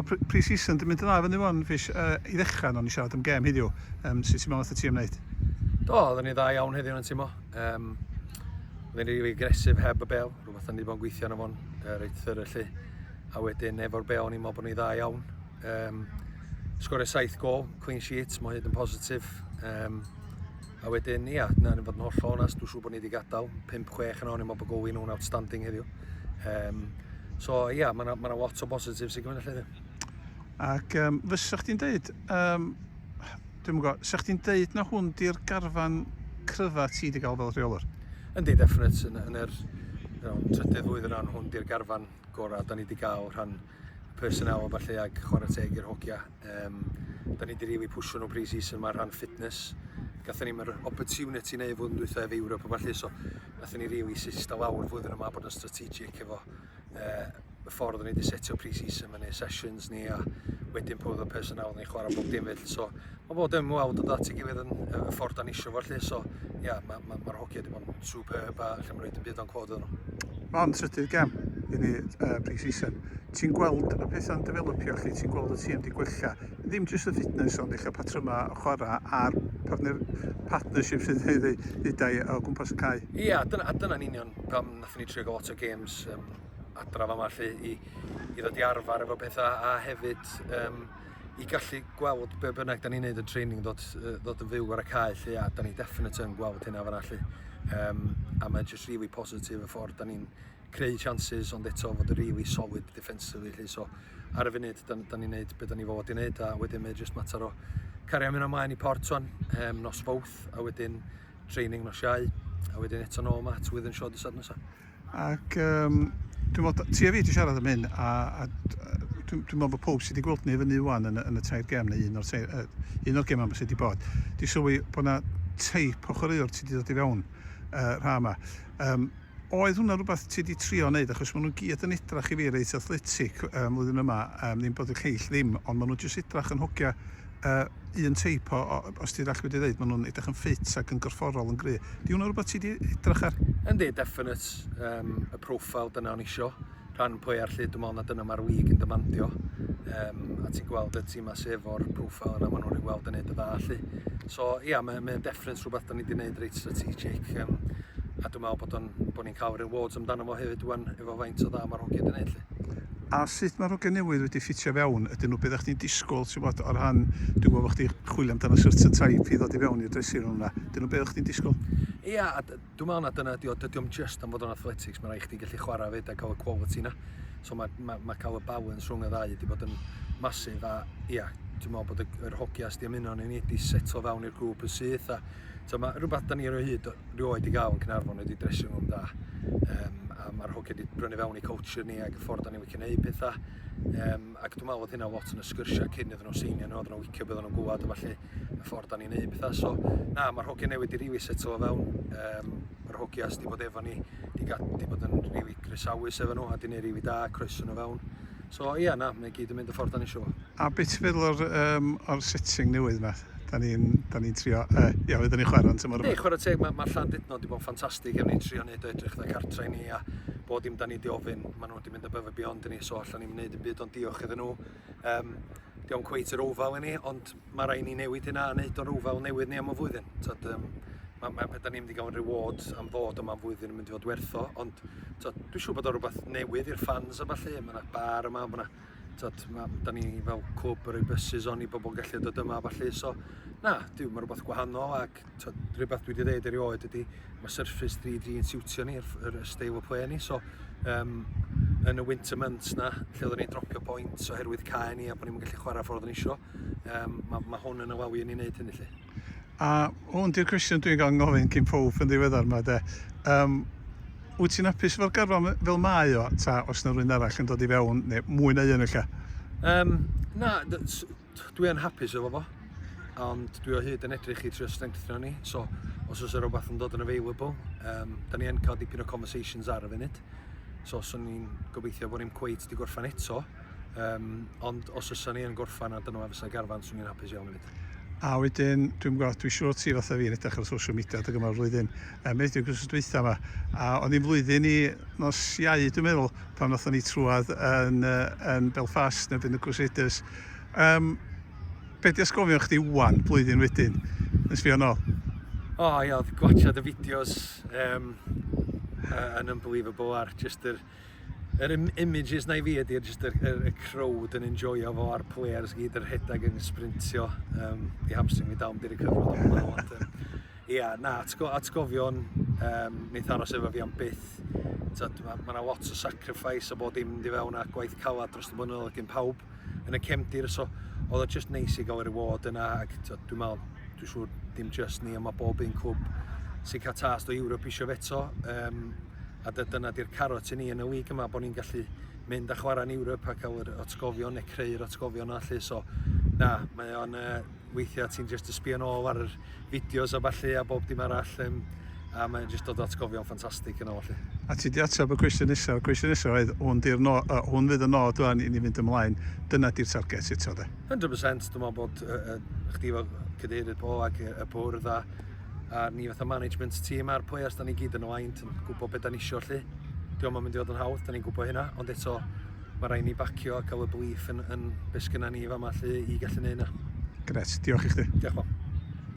mae pre-season yn mynd yn dda fyny wan, Fish, i ddechrau o'n i siarad am gem heddiw, sut ti'n meddwl ti am wneud? Do, oedden ni dda iawn heddiw yn tîmo. Oedden ni rili agresif heb y bel, rhywbeth o'n ni bod yn gweithio arno fo'n reit thyryllu. A wedyn efo'r bel o'n i'n meddwl bod ni dda iawn. Sgorio 7 gol, clean sheet, mae hyd yn positif. A wedyn, ia, na'n fod yn holl onast, dwi'n siŵr bod ni wedi gadael 5-6 yn o'n i'n meddwl bod gol nhw'n outstanding heddiw. So, ia, mae yna lot o positif sy'n gwneud heddiw. Ac fysa chdi'n deud, dwi'n gwybod, sa chdi'n deud na hwn di'r garfan cryfa ti wedi cael fel rheolwr? Yndi, definite, yn yr trydydd flwyddyn rhan, hwn di'r garfan gorau da ni wedi cael rhan personnel o falle ag chwarae teg i'r hogia. Da ni wedi rili pwysio nhw pre-season, mae'r rhan fitness. Gathen ni'r opportunity neu fod yn dwytho efo Ewrop o falle, so gathen ni rili sista lawr flwyddyn yma bod yn strategic efo y ffordd ni wedi setio pre-season, mae'n sessions ni a wedyn podd o personal ni'n chwarae bob dim felly. So mae bod yn weld o dati gilydd yn y ffordd da ni isio falle, so ia, mae'r hogia wedi bod yn superb a lle mae'n rhaid yn byd o'n clod nhw. Ond trydydd gem i ni pre-season, ti'n gweld y pethau'n developio chi, ti'n gweld y tîm wedi gwella, ddim jyst y fitness ond eich patrymau chwarae a'r partnership sydd wedi dau o gwmpas y cae. Ia, dyna'n union pam nathon ni trio gael lot o games adraf yma lle i ddod i arfer efo pethau a hefyd i gallu gweld be bynnag da ni'n neud yn training dod yn fyw ar y cae lle a da ni definitely yn gweld hynna fan'na lle. A mae'n just really positif y ffordd da ni'n creu chances ond eto fod yn really solid defensively lle. So ar y funud da ni'n neud be da ni fod i neud a wedyn mae'n just mater o cario mynd ymlaen i Port wan, nos Fowth a wedyn training nos Iau a wedyn eto nôl yma at Wyddyn Siod y sad nesaf. Ac dwi'n meddwl, ti a fi ti siarad am hyn a dwi'n meddwl bod pob sydd wedi gweld ni fyny wan yn y tair gem neu un o'r gem am sydd wedi bod. Di sylwi bod yna teip o chwaraewr ti wedi dod i fewn rha yma. Oedd hwnna rhywbeth ti wedi trio wneud achos maen nhw'n gyd yn edrach i fi reit athletic flwyddyn yma, ddim bod y lleill ddim, ond maen nhw'n jyst edrach yn hogia un teip os ti'n rach wedi dweud, maen nhw'n edrych yn ffit ac yn gorfforol yn gry. Di hwnna rhywbeth ti wedi edrach ar? Yndi, definite, y profile dyna o'n isio. Rhan pwy ar lle dwi'n meddwl na dyna mae'r wig yn demandio. A ti'n gweld y tîm as efo'r profile yna, maen nhw'n ei weld yn neud y dda allu. So, ia, mae'n definite rhywbeth da ni wedi gwneud reit strategic. A dwi'n meddwl bod ni'n cael rewards amdano fo hefyd dwi'n efo faint o dda mae'r hogia wedi gwneud lly. A sut mae'r hogia newydd wedi ffitio fewn? Ydyn nhw beth ydych chi'n disgwyl o'r rhan, dwi'n gwybod bod chdi chwilio amdano certain type i ddod i fewn i'r dressing room yna. Ydyn nhw beth ydych chi'n disgwyl? Ia, dwi'n meddwl na dyna dydy o'm just am fod o'n athletics, mae rhaid chdi gallu chwarae fyd a cael y quality na. So mae cael y balance rhwng y ddau wedi bod yn masif a ia, dwi'n meddwl bod yr hogia sydd wedi ymuno ni wedi seto fewn i'r grŵp yn syth a mae rhywbeth da ni rioed i gael yn Cynarfon wedi dressing room da. A mae'r hogia wedi brynu fewn i culture ni ac y ffordd da ni wedi gwneud pethau. Ac dwi'n meddwl bod hynna lot yn y sgyrsiau cyn iddyn nhw seinio nhw, oedden nhw'n wicio byddwn nhw'n gwybod a falle y ffordd da ni'n gwneud pethau. So, na, mae'r hogia newydd wedi rili seto fewn. Mae'r hogia sydd wedi bod efo ni wedi bod yn rili grisawus efo nhw a wedi gwneud rili da, croeso nhw fewn. So, ia, na, mae gyd yn mynd y ffordd da ni isio. A beth feddwl o'r setting newydd yma? Da ni'n trio, ia, oedden ni'n chwarae yn tymor yma. Chwarae teg, mae'r Llandudno wedi bod yn ffantastig, efo ni'n trio wneud o edrych dda cartre ni a bod dim da ni wedi ofyn, maen nhw wedi mynd above and beyond i ni, so allan ni'n gwneud yn byd ond diolch iddyn nhw. Di o'n cweit yr ofal i ni, ond mae rai ni newid hynna a wneud o'r ofal newydd ni am y flwyddyn. Da ni'n mynd i gael reward am fod yma am flwyddyn yn mynd i fod wertho, ond dwi'n siŵr bod o rhywbeth newydd i'r fans a falle, mae yna bar yma, da ni fel cwb yr buses on i bobl gallu dod yma a falle, so na, mae rhywbeth gwahanol ac rhywbeth dwi wedi dweud erioed ydy mae Surface 3D yn siwtio ni yr style o play ni, so yn y winter months na, lle oedden ni'n dropio points oherwydd cae ni a bod ni'n gallu chwarae ffordd yn isio, mae hwn yn y wawi yn ei wneud hynny lle. A hwn di'r cwestiwn dwi'n gael ngofyn cyn pob yn ddiweddar yma de. Wyt ti'n hapus efo'r garfan fel mae o, ta os yna rhywun arall yn dod i fewn, neu mwy na un illa? Na, dwi yn hapus efo fo, ond dwi o hyd yn edrych i trio strengthio ni, so os oes rhywbeth yn dod yn available, da ni yn cael dipyn o conversations ar y funud, so os ni'n gobeithio bod ni'n cweit di gorffan eto, ond os oes ni yn gorffan a dyna fysa'r garfan, swn i'n hapus iawn hefyd. A wedyn, dwi'n gwybod, dwi'n siŵr ti fatha fi'n edrych ar social media ag yma'r flwyddyn. Mae'n dwi'n gwrs dweitha yma. A o'n i'n flwyddyn i nos iau, dwi'n meddwl, pan nathon ni trwad yn Belfast neu fynd y Crusaders. Be di asgofio chdi wan blwyddyn wedyn? Nes fi o'n ôl? O ia, oedd gwachad y fideos yn unbelievable ar just yr images na I fi ydy'r just y crowd yn enjoyo fo a'r players gyd yr hedag yn sprintio. Di hamstring fi dal di'r cyfrod o'n hwnna. Ia, na, atgofion neith aros efo fi am byth. Mae yna lot o sacrifice a bod dim di fewn a gwaith calad dros y blynyddoedd gyn pawb yn y cefndir, so oedd o just neis i gael yr reward yna, ac dwi'n siŵr dim just ni, mae bob un clwb sy'n cael tas o Ewrop eisiau feto, a dyna di'r carot i ni yn y lig yma, bod ni'n gallu mynd a chwarae yn Ewrop a cael yr atgofion neu creu'r atgofion allu, so na, mae o'n weithiau ti'n just ysbio nôl ar yr fideos a ballu a bob dim arall, a mae'n just dod atgofion ffantastig yn ôl. A ti di atab y cwestiwn nesaf. Y cwestiwn nesaf oedd, hwn fydd y nod dwi'n i ni fynd ymlaen. Dyna di'r target eto, de? 100%, dwi'n meddwl bod chdi fel cadeirydd bo ag y bwrdd a ni fatha management tîm a'r players da ni gyd yn ymlaen yn gwybod beth da ni isio lli. Dwi'n meddwl mynd i fod yn hawdd, da ni'n gwybod hynna, ond eto mae rai ni bacio a cael y belief yn beth sgynna ni fama lli i gallu neud hynna. Gret, diolch i chdi. Diolch.